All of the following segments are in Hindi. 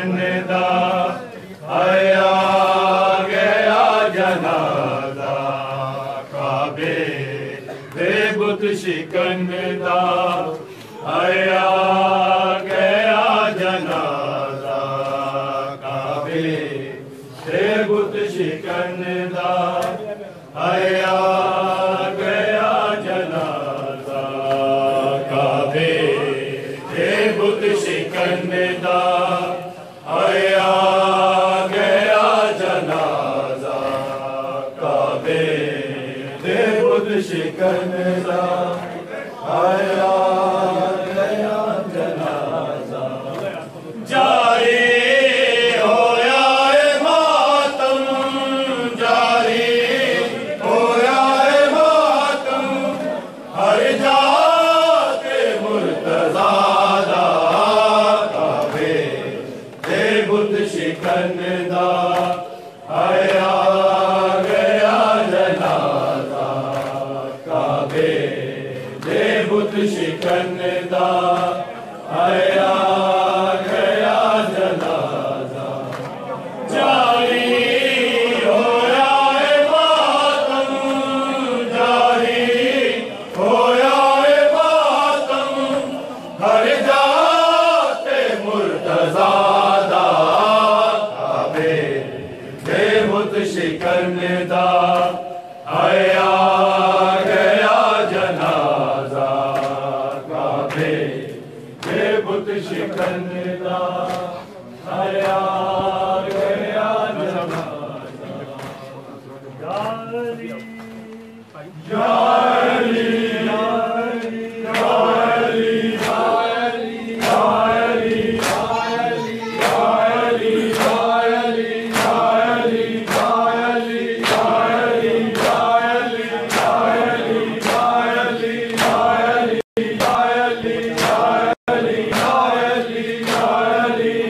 शिकन दा आया गया जनाजा काबे दे बुत शिकन दा आया गया जनाजा काबे दे बुत शिकन दा आया गया जनाजा काबे दे बुत शिकन दा आया गया जनाजा काबे दे बुत शिकन दा आया गया जनाजा जारी होया ए मातम जारी होया ए मातम हर जाते मुर्तज़ा दा काबे दे बुत शिकन दा आया गया जनाजा काबे दे बुत शिकन दा आया गया जनाजा जारी होया ए मातम जारी होया ए मातम हर जाते मुर्तज़ा दा काबे दे बुत शिकन दा आया गया जनाजा काबे दे बुत शिकन दा आया गया जनाजा जारी जारी जारी जारी जारी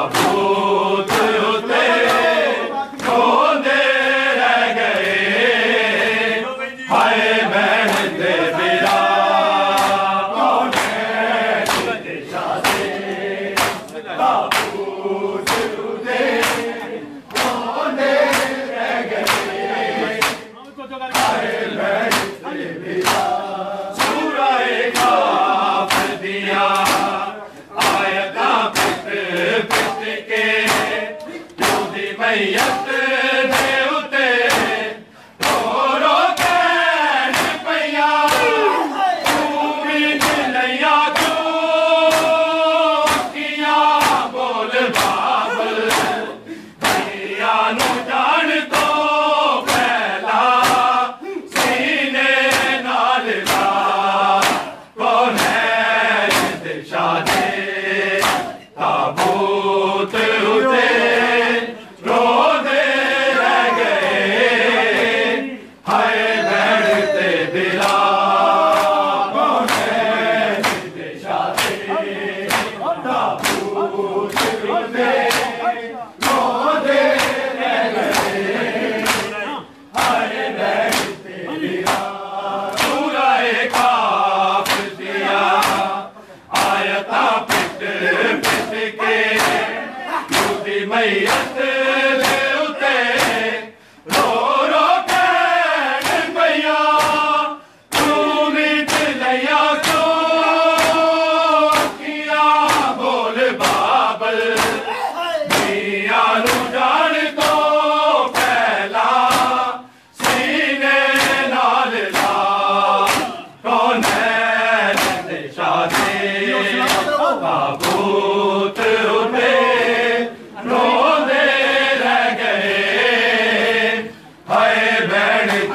ताबूत उते रोंदे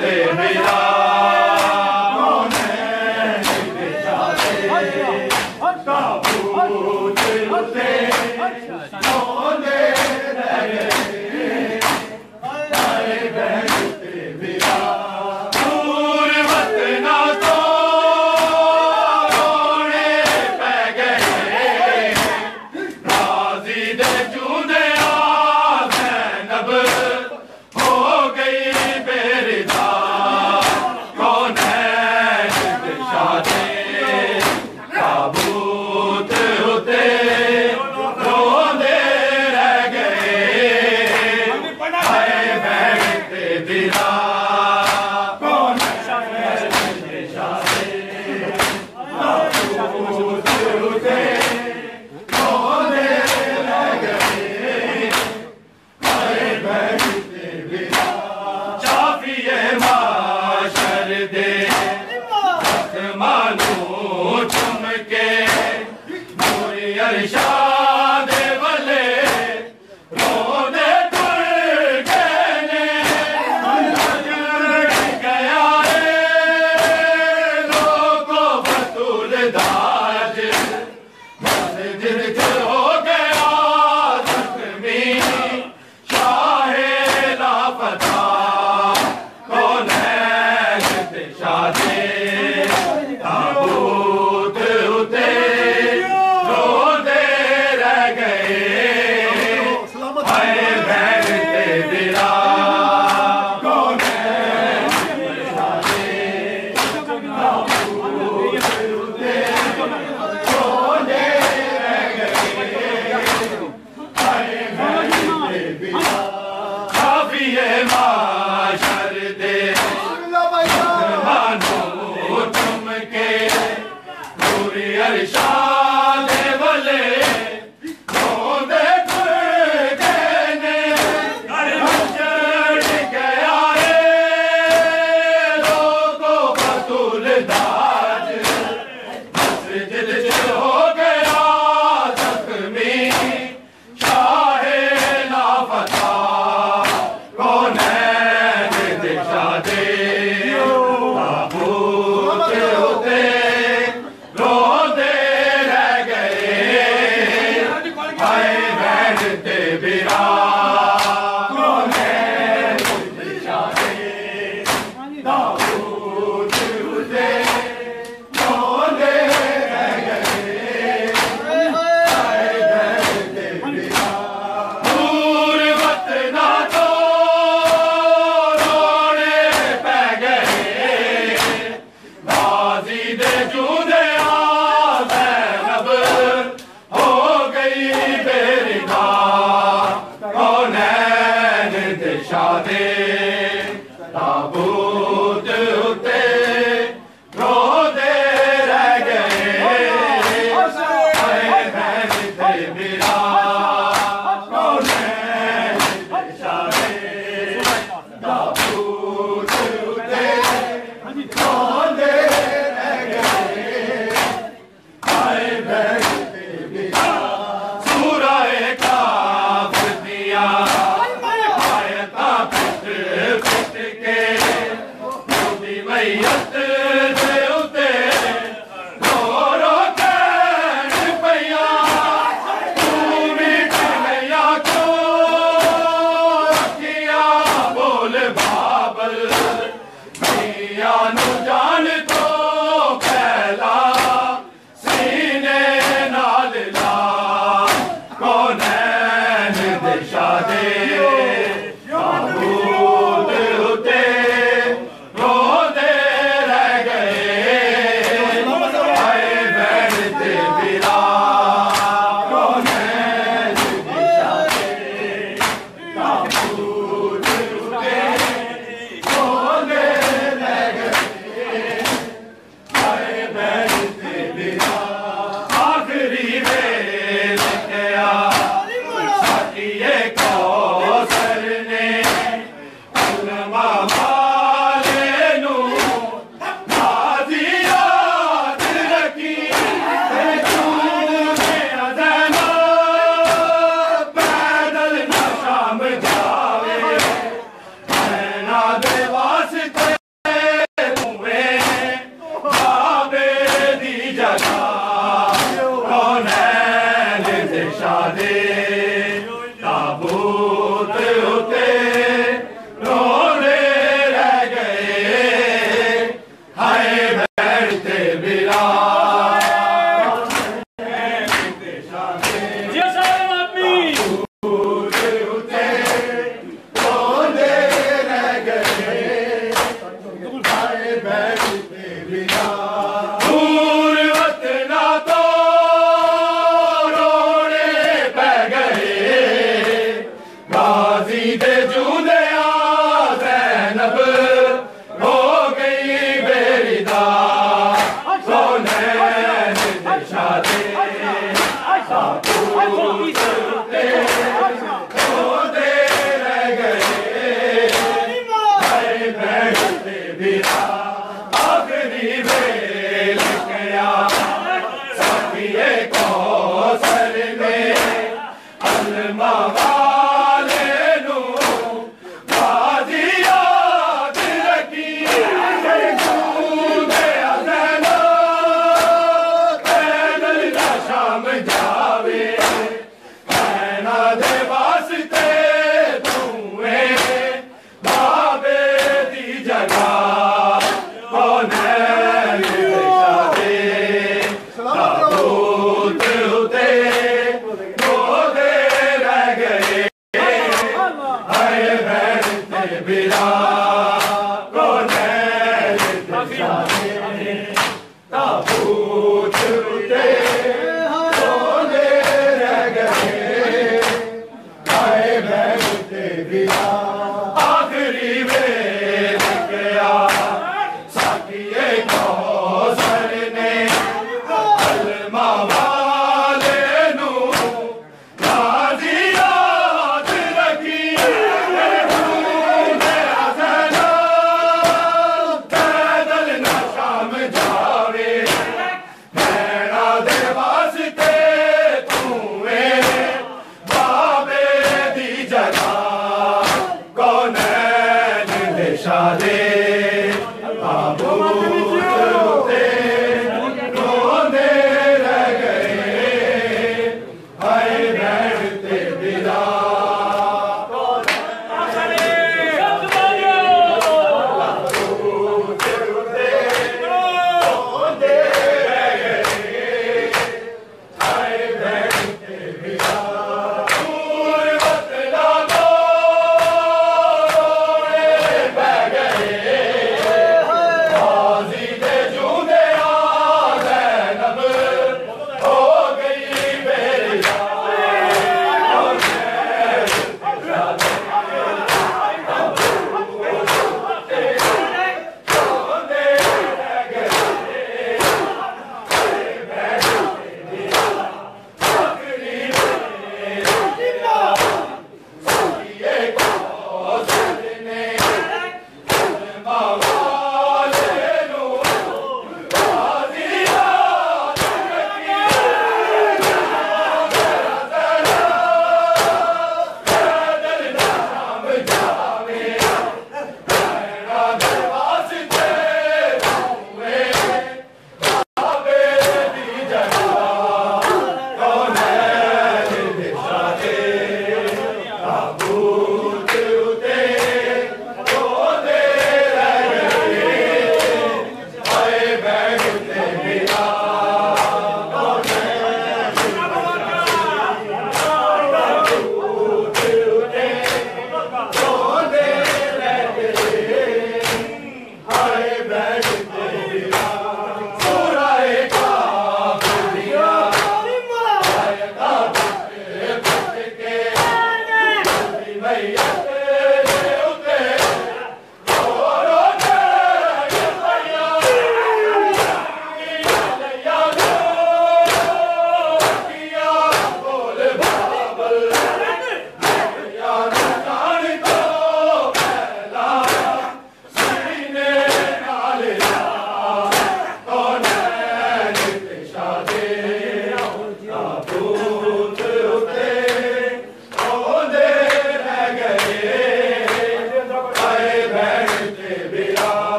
ते मेरा कौन है ताबूत उते रोंदे रह गए आए बहन ते मेरा दूर वतना तो रोने पै गए राजी दे चूदे ज़ैनब हो गई बेरिदा कौन है शादे ताबूत उते रोंदे रह गए आए बहन ते बिरा कौन है शादे ताबूत उते रोंदे रह गए आए बहन ते बिरा जाफिए माशर दे मानो चमके मोरी अरशाद वले रोंदे तुर गए गया रे लोगो बतूल दाज मस्जिद च हो गया जख्मी शाहे लापता कौन है शादे ताबूत उते रोंदे रह गए आए बहन ते बिरा कौन है शादे ताबूत उते रोंदे रह गए आए बहन ते बिरा काफिए माशर दे मानो चमके पूरी अरशाद वले रोंदे तुर गए चढ़ गया रे लोगो बतूल दाज मस्जिद च हो गया जख्मी शाहे लापता कौन है शादे ताबूत उते रोंदे रह गए आए बहन ते बिरा कौन है शादे ताबूत उते रोंदे रह गए आए बहन ते बिरा दूर वतना तो रोने पै गए राजी दे चूदे ज़ैनब हो गई बेरिदा कौन है शादे ताबूत उते रोंदे रह गए आए बहन ते बिरा कौन है शादे ताबूत उते रोंदे रह गए आए बहन ते बिरा सूराए काफ दिया आयता पिट पिट के मोदी मैयत दे उते रो रो कहन पया तू मिट गया क्यों किया बोल बाबल मिया नु जान तो पहला सीने नाल ला कौन है शादे ताबूत उते रोंदे रह गए आए बहन ते बिरा कौन है शादे ताबूत उते रोंदे रह गए आए बहन ते बिरा आखिरी वेल गया साथिए कौसर ने अलमा वाले नू नाज़ी याद रखी चूमे ज़ैनब पैदल न शाम जावे नैना दे वास्ते वास्ते तुम्हें बाबे दी जगह कौनैन दिशा दे ताबूत उते रोने रह गए हाय बैठते बिला शादे बाबू